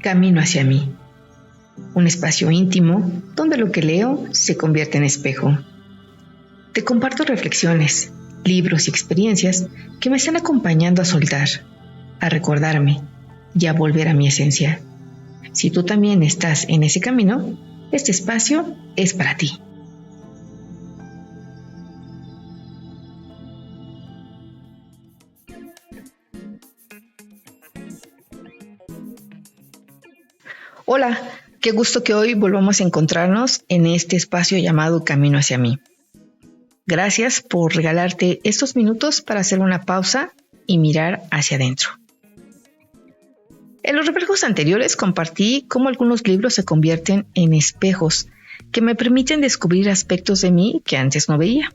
Camino hacia mí, un espacio íntimo donde lo que leo se convierte en espejo. Te comparto reflexiones, libros y experiencias que me están acompañando a soltar, a recordarme y a volver a mi esencia. Si tú también estás en ese camino, este espacio es para ti. Hola, qué gusto que hoy volvamos a encontrarnos en este espacio llamado Camino hacia mí. Gracias por regalarte estos minutos para hacer una pausa y mirar hacia adentro. En los reflejos anteriores compartí cómo algunos libros se convierten en espejos que me permiten descubrir aspectos de mí que antes no veía.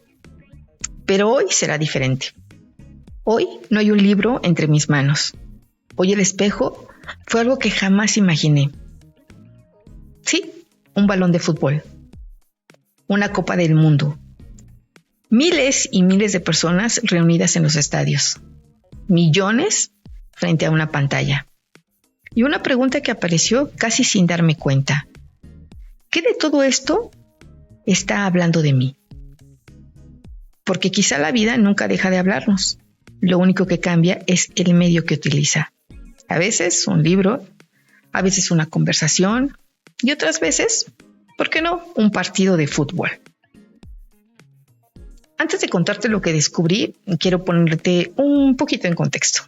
Pero hoy será diferente. Hoy no hay un libro entre mis manos. Hoy el espejo fue algo que jamás imaginé. Sí, un balón de fútbol, una Copa del Mundo, miles y miles de personas reunidas en los estadios, millones frente a una pantalla. Y una pregunta que apareció casi sin darme cuenta. ¿Qué de todo esto está hablando de mí? Porque quizá la vida nunca deja de hablarnos. Lo único que cambia es el medio que utiliza. A veces un libro, a veces una conversación, y otras veces, ¿por qué no?, un partido de fútbol. Antes de contarte lo que descubrí, quiero ponerte un poquito en contexto.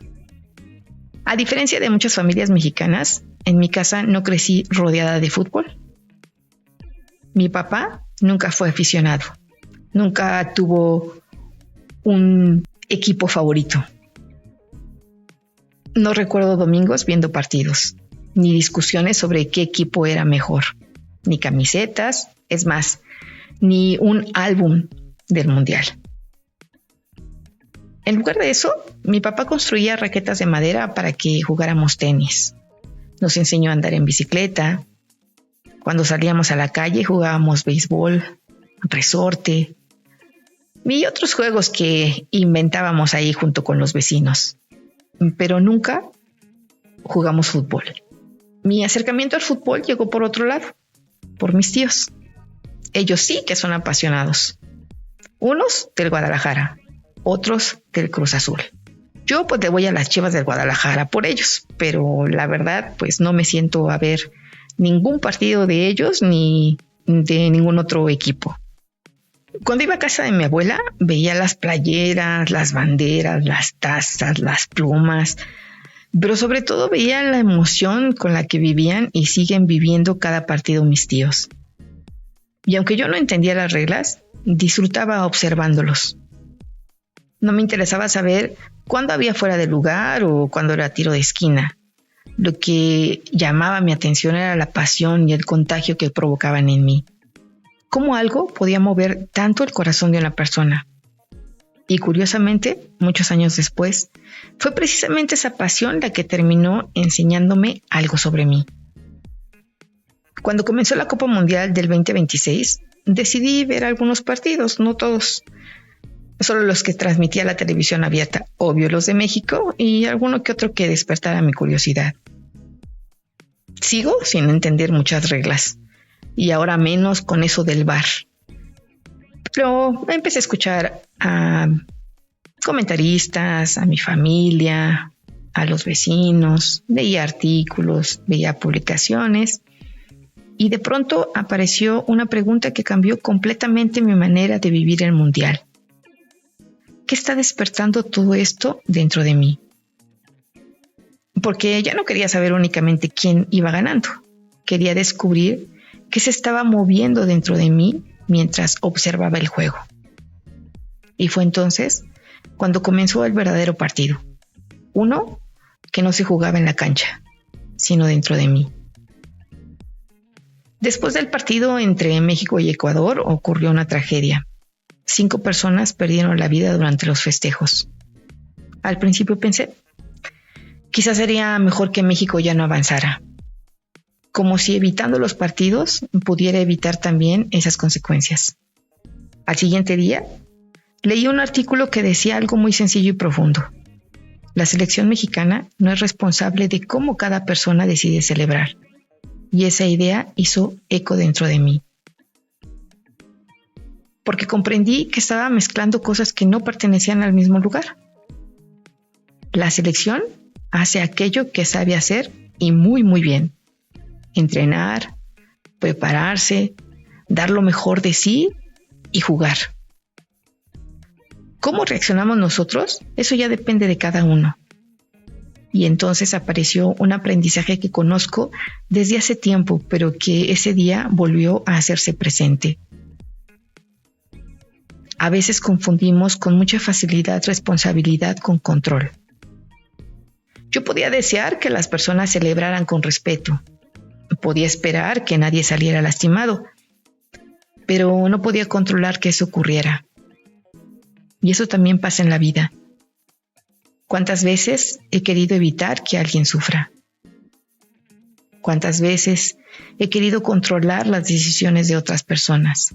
A diferencia de muchas familias mexicanas, en mi casa no crecí rodeada de fútbol. Mi papá nunca fue aficionado, nunca tuvo un equipo favorito. No recuerdo domingos viendo partidos, ni discusiones sobre qué equipo era mejor, ni camisetas, es más, ni un álbum del mundial. En lugar de eso, mi papá construía raquetas de madera para que jugáramos tenis. Nos enseñó a andar en bicicleta. Cuando salíamos a la calle jugábamos béisbol, resorte y otros juegos que inventábamos ahí junto con los vecinos. Pero nunca jugamos fútbol. Mi acercamiento al fútbol llegó por otro lado, por mis tíos. Ellos sí que son apasionados. Unos del Guadalajara, otros del Cruz Azul. Yo pues le voy a las Chivas del Guadalajara por ellos, pero la verdad pues no me siento a ver ningún partido de ellos ni de ningún otro equipo. Cuando iba a casa de mi abuela veía las playeras, las banderas, las tazas, las plumas, pero sobre todo veía la emoción con la que vivían y siguen viviendo cada partido mis tíos. Y aunque yo no entendía las reglas, disfrutaba observándolos. No me interesaba saber cuándo había fuera de lugar o cuándo era tiro de esquina. Lo que llamaba mi atención era la pasión y el contagio que provocaban en mí. Cómo algo podía mover tanto el corazón de una persona. Y curiosamente, muchos años después, fue precisamente esa pasión la que terminó enseñándome algo sobre mí. Cuando comenzó la Copa Mundial del 2026, decidí ver algunos partidos, no todos. Solo los que transmitía la televisión abierta, obvio los de México, y alguno que otro que despertara mi curiosidad. Sigo sin entender muchas reglas, y ahora menos con eso del VAR. Pero empecé a escuchar a comentaristas, a mi familia, a los vecinos, leía artículos, veía publicaciones y de pronto apareció una pregunta que cambió completamente mi manera de vivir el mundial. ¿Qué está despertando todo esto dentro de mí? Porque ya no quería saber únicamente quién iba ganando. Quería descubrir qué se estaba moviendo dentro de mí mientras observaba el juego. Y fue entonces cuando comenzó el verdadero partido. Uno que no se jugaba en la cancha, sino dentro de mí. Después del partido entre México y Ecuador ocurrió una tragedia. 5 personas perdieron la vida durante los festejos. Al principio pensé, quizás sería mejor que México ya no avanzara. Como si evitando los partidos pudiera evitar también esas consecuencias. Al siguiente día, leí un artículo que decía algo muy sencillo y profundo. La selección mexicana no es responsable de cómo cada persona decide celebrar. Y esa idea hizo eco dentro de mí. Porque comprendí que estaba mezclando cosas que no pertenecían al mismo lugar. La selección hace aquello que sabe hacer y muy, muy bien. Entrenar, prepararse, dar lo mejor de sí y jugar. ¿Cómo reaccionamos nosotros? Eso ya depende de cada uno. Y entonces apareció un aprendizaje que conozco desde hace tiempo, pero que ese día volvió a hacerse presente. A veces confundimos con mucha facilidad responsabilidad con control. Yo podía desear que las personas celebraran con respeto. Podía esperar que nadie saliera lastimado, pero no podía controlar que eso ocurriera. Y eso también pasa en la vida. ¿Cuántas veces he querido evitar que alguien sufra? ¿Cuántas veces he querido controlar las decisiones de otras personas?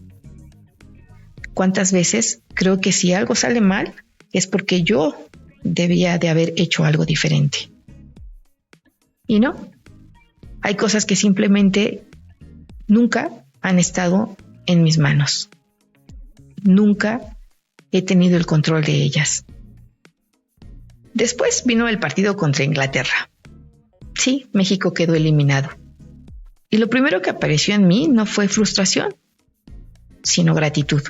¿Cuántas veces creo que si algo sale mal es porque yo debía de haber hecho algo diferente? Y no, hay cosas que simplemente nunca han estado en mis manos. Nunca he tenido el control de ellas. Después vino el partido contra Inglaterra. Sí, México quedó eliminado. Y lo primero que apareció en mí no fue frustración, sino gratitud.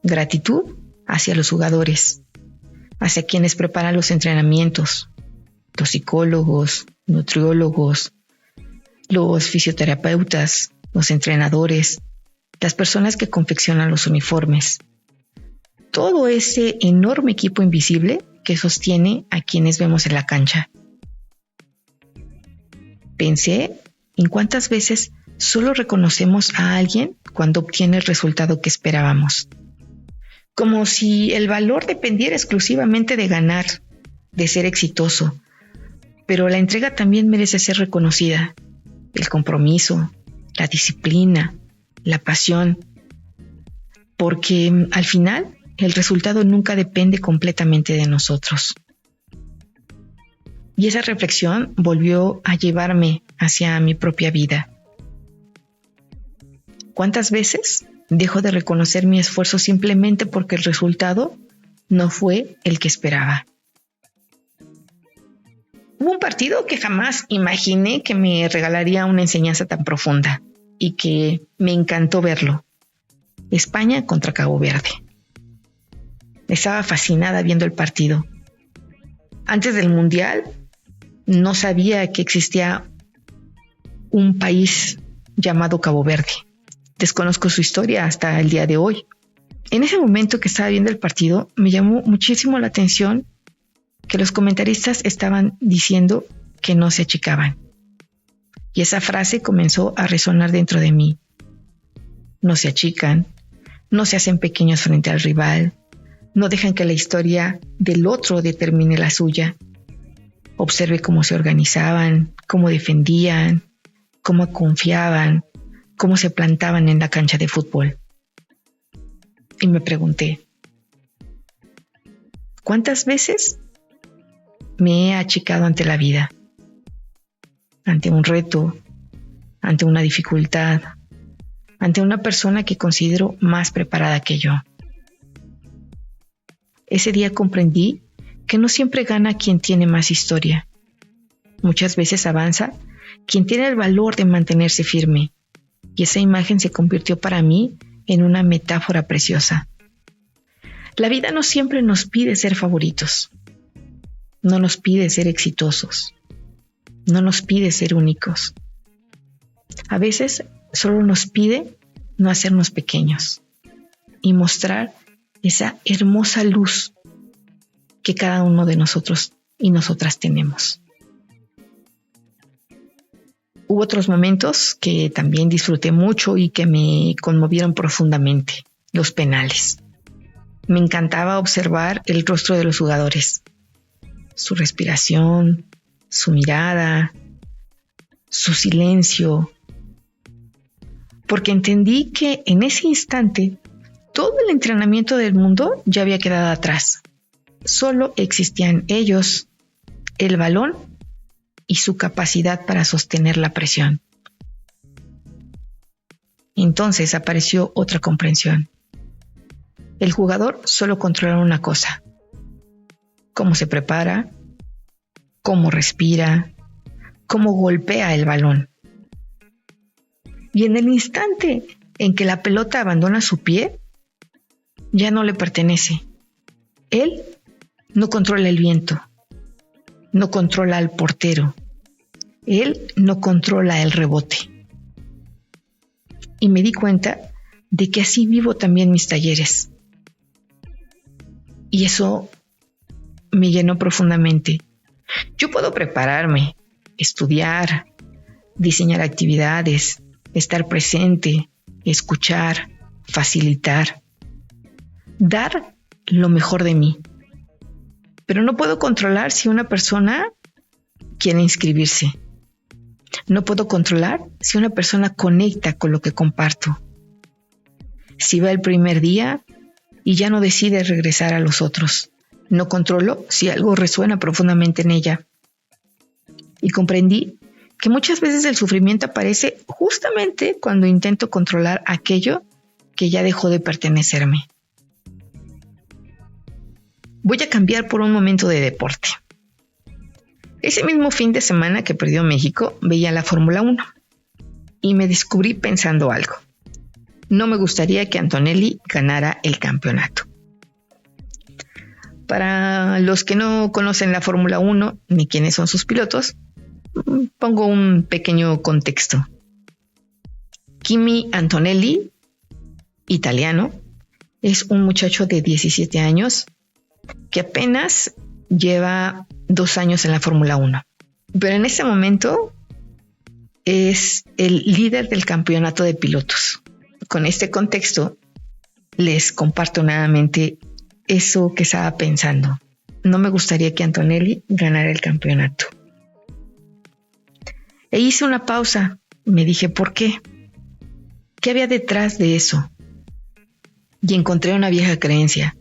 Gratitud hacia los jugadores, hacia quienes preparan los entrenamientos, los psicólogos, nutriólogos, los fisioterapeutas, los entrenadores, las personas que confeccionan los uniformes. Todo ese enorme equipo invisible que sostiene a quienes vemos en la cancha. Pensé en cuántas veces solo reconocemos a alguien cuando obtiene el resultado que esperábamos. Como si el valor dependiera exclusivamente de ganar, de ser exitoso. Pero la entrega también merece ser reconocida. El compromiso, la disciplina, la pasión. Porque al final el resultado nunca depende completamente de nosotros. Y esa reflexión volvió a llevarme hacia mi propia vida. ¿Cuántas veces dejo de reconocer mi esfuerzo simplemente porque el resultado no fue el que esperaba? Hubo un partido que jamás imaginé que me regalaría una enseñanza tan profunda y que me encantó verlo. España contra Cabo Verde. Estaba fascinada viendo el partido. Antes del Mundial no sabía que existía un país llamado Cabo Verde. Desconozco su historia hasta el día de hoy. En ese momento que estaba viendo el partido, me llamó muchísimo la atención que los comentaristas estaban diciendo que no se achicaban. Y esa frase comenzó a resonar dentro de mí. No se achican, no se hacen pequeños frente al rival, no dejan que la historia del otro determine la suya. Observe cómo se organizaban, cómo defendían, cómo confiaban, cómo se plantaban en la cancha de fútbol. Y me pregunté, ¿cuántas veces me he achicado ante la vida? Ante un reto, ante una dificultad, ante una persona que considero más preparada que yo. Ese día comprendí que no siempre gana quien tiene más historia. Muchas veces avanza quien tiene el valor de mantenerse firme. Y esa imagen se convirtió para mí en una metáfora preciosa. La vida no siempre nos pide ser favoritos. No nos pide ser exitosos. No nos pide ser únicos. A veces solo nos pide no hacernos pequeños y mostrar esa hermosa luz que cada uno de nosotros y nosotras tenemos. Hubo otros momentos que también disfruté mucho y que me conmovieron profundamente, los penales. Me encantaba observar el rostro de los jugadores, su respiración, su mirada, su silencio, porque entendí que en ese instante todo el entrenamiento del mundo ya había quedado atrás. solo existían ellos, el balón y su capacidad para sostener la presión. Entonces apareció otra comprensión. El jugador solo controla una cosa: cómo se prepara, cómo respira, cómo golpea el balón. Y en el instante en que la pelota abandona su pie, ya no le pertenece. Él no controla el viento, no controla al portero, él no controla el rebote. Y me di cuenta de que así vivo también mis talleres. Y eso me llenó profundamente. Yo puedo prepararme, estudiar, diseñar actividades, estar presente, escuchar, facilitar, dar lo mejor de mí. Pero no puedo controlar si una persona quiere inscribirse. No puedo controlar si una persona conecta con lo que comparto. Si va el primer día y ya no decide regresar a los otros. No controlo si algo resuena profundamente en ella. Y comprendí que muchas veces el sufrimiento aparece justamente cuando intento controlar aquello que ya dejó de pertenecerme. Voy a cambiar por un momento de deporte. Ese mismo fin de semana que perdió México, veía la Fórmula 1 y me descubrí pensando algo. No me gustaría que Antonelli ganara el campeonato. Para los que no conocen la Fórmula 1 ni quiénes son sus pilotos, pongo un pequeño contexto. Kimi Antonelli, italiano, es un muchacho de 17 años que apenas lleva 2 años en la Fórmula 1. Pero en este momento es el líder del campeonato de pilotos. Con este contexto, les comparto nuevamente eso que estaba pensando. No me gustaría que Antonelli ganara el campeonato. E hice una pausa. Me dije, ¿por qué? ¿Qué había detrás de eso? Y encontré una vieja creencia.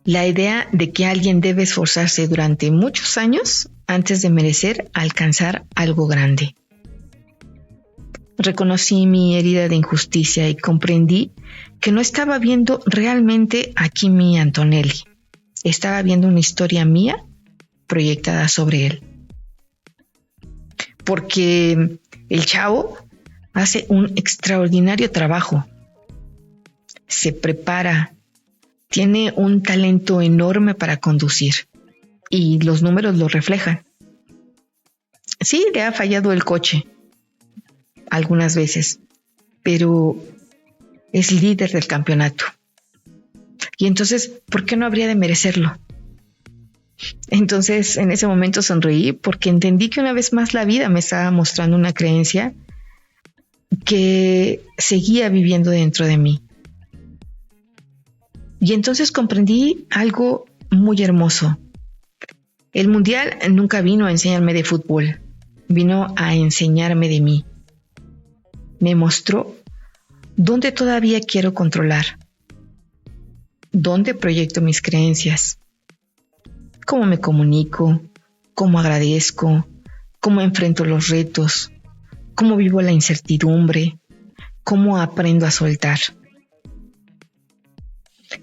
La idea de que alguien debe esforzarse durante muchos años antes de merecer alcanzar algo grande. Reconocí mi herida de injusticia y comprendí que no estaba viendo realmente a Kimi Antonelli. Estaba viendo una historia mía proyectada sobre él. Porque el chavo hace un extraordinario trabajo. Se prepara, tiene un talento enorme para conducir y los números lo reflejan. Sí, le ha fallado el coche algunas veces, pero es líder del campeonato. Y entonces, ¿por qué no habría de merecerlo? Entonces, en ese momento sonreí porque entendí que una vez más la vida me estaba mostrando una creencia que seguía viviendo dentro de mí. Y entonces comprendí algo muy hermoso. El mundial nunca vino a enseñarme de fútbol, vino a enseñarme de mí. Me mostró dónde todavía quiero controlar, dónde proyecto mis creencias, cómo me comunico, cómo agradezco, cómo enfrento los retos, cómo vivo la incertidumbre, cómo aprendo a soltar.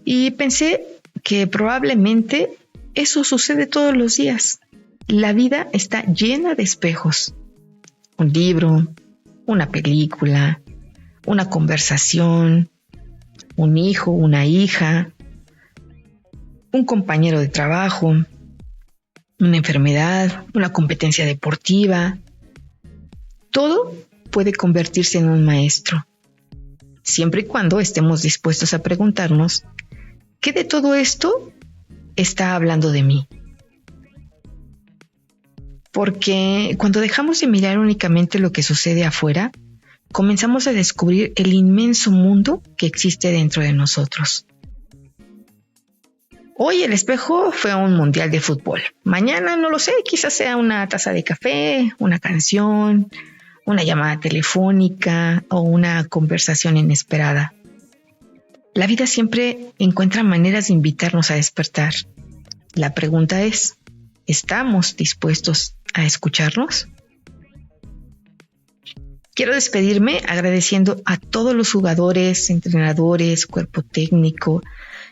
Y pensé que probablemente eso sucede todos los días. La vida está llena de espejos. Un libro, una película, una conversación, un hijo, una hija, un compañero de trabajo, una enfermedad, una competencia deportiva. Todo puede convertirse en un maestro, siempre y cuando estemos dispuestos a preguntarnos ¿qué de todo esto está hablando de mí? Porque cuando dejamos de mirar únicamente lo que sucede afuera, comenzamos a descubrir el inmenso mundo que existe dentro de nosotros. Hoy el espejo fue un mundial de fútbol. Mañana no lo sé, quizás sea una taza de café, una canción, una llamada telefónica o una conversación inesperada. La vida siempre encuentra maneras de invitarnos a despertar. La pregunta es, ¿estamos dispuestos a escucharnos? Quiero despedirme agradeciendo a todos los jugadores, entrenadores, cuerpo técnico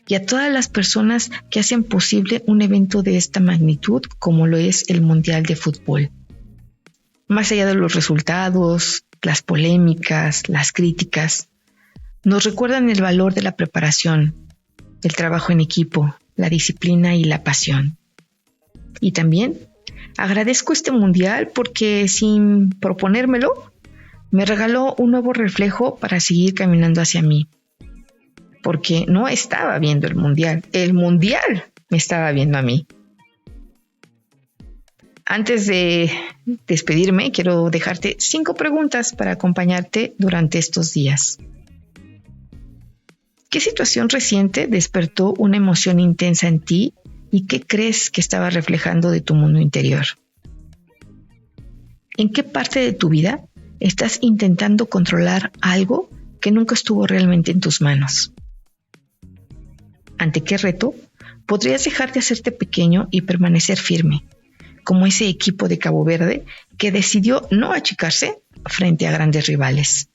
y a todas las personas que hacen posible un evento de esta magnitud como lo es el Mundial de Fútbol. Más allá de los resultados, las polémicas, las críticas, nos recuerdan el valor de la preparación, el trabajo en equipo, la disciplina y la pasión. Y también agradezco este Mundial porque sin proponérmelo, me regaló un nuevo reflejo para seguir caminando hacia mí. Porque no estaba viendo el Mundial me estaba viendo a mí. Antes de despedirme, quiero dejarte 5 preguntas para acompañarte durante estos días. ¿Qué situación reciente despertó una emoción intensa en ti y qué crees que estaba reflejando de tu mundo interior? ¿En qué parte de tu vida estás intentando controlar algo que nunca estuvo realmente en tus manos? ¿Ante qué reto podrías dejar de hacerte pequeño y permanecer firme, como ese equipo de Cabo Verde que decidió no achicarse frente a grandes rivales?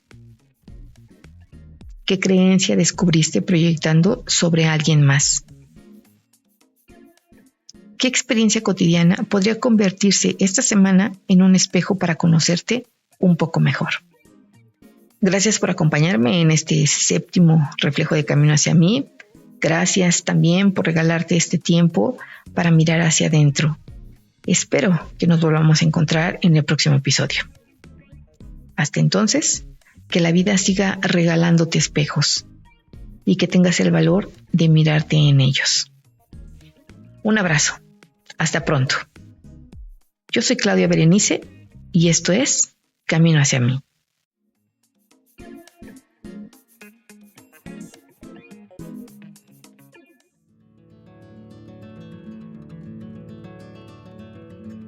¿Qué creencia descubriste proyectando sobre alguien más? ¿Qué experiencia cotidiana podría convertirse esta semana en un espejo para conocerte un poco mejor? Gracias por acompañarme en este 7º reflejo de Camino hacia mí. Gracias también por regalarte este tiempo para mirar hacia adentro. Espero que nos volvamos a encontrar en el próximo episodio. Hasta entonces, que la vida siga regalándote espejos y que tengas el valor de mirarte en ellos. Un abrazo. Hasta pronto. Yo soy Claudia Berenice y esto es Camino hacia mí.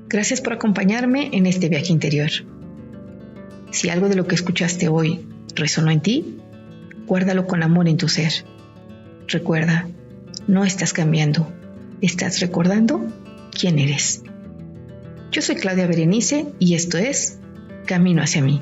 Gracias por acompañarme en este viaje interior. Si algo de lo que escuchaste hoy resonó en ti, guárdalo con amor en tu ser. Recuerda, no estás cambiando, estás recordando quién eres. Yo soy Claudia Berenice y esto es Camino hacia mí.